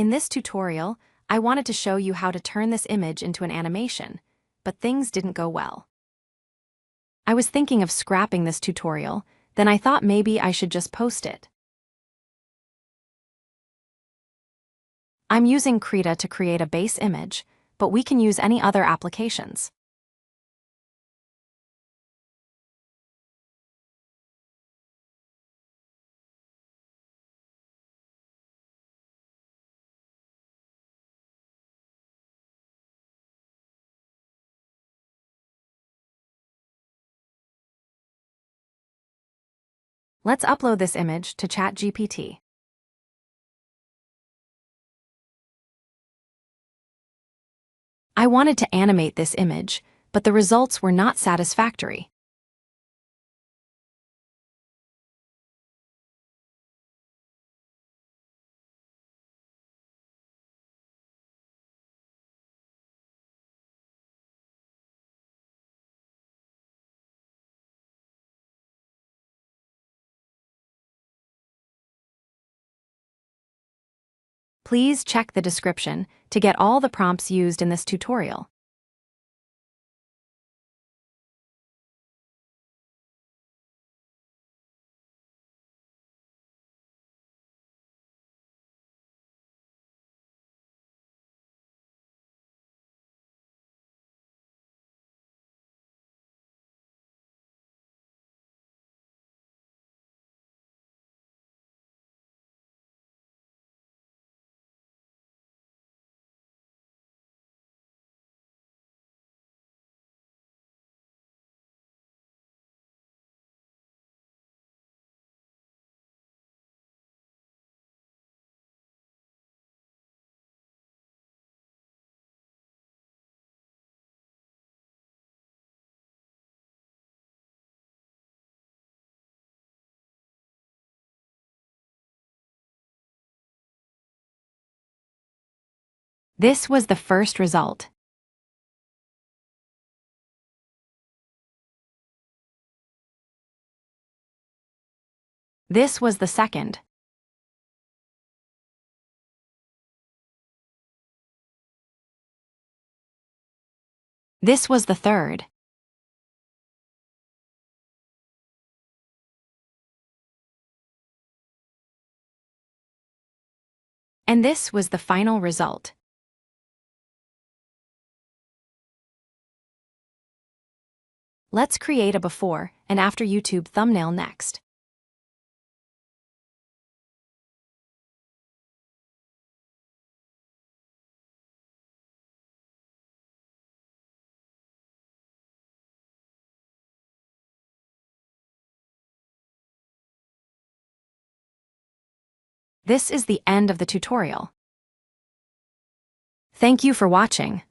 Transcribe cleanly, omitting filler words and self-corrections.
In this tutorial, I wanted to show you how to turn this image into an animation, but things didn't go well. I was thinking of scrapping this tutorial, then I thought maybe I should just post it. I'm using Krita to create a base image, but we can use any other applications. Let's upload this image to ChatGPT. I wanted to animate this image, but the results were not satisfactory. Please check the description to get all the prompts used in this tutorial. This was the first result. This was the second. This was the third. And this was the final result. Let's create a before and after YouTube thumbnail next. This is the end of the tutorial. Thank you for watching.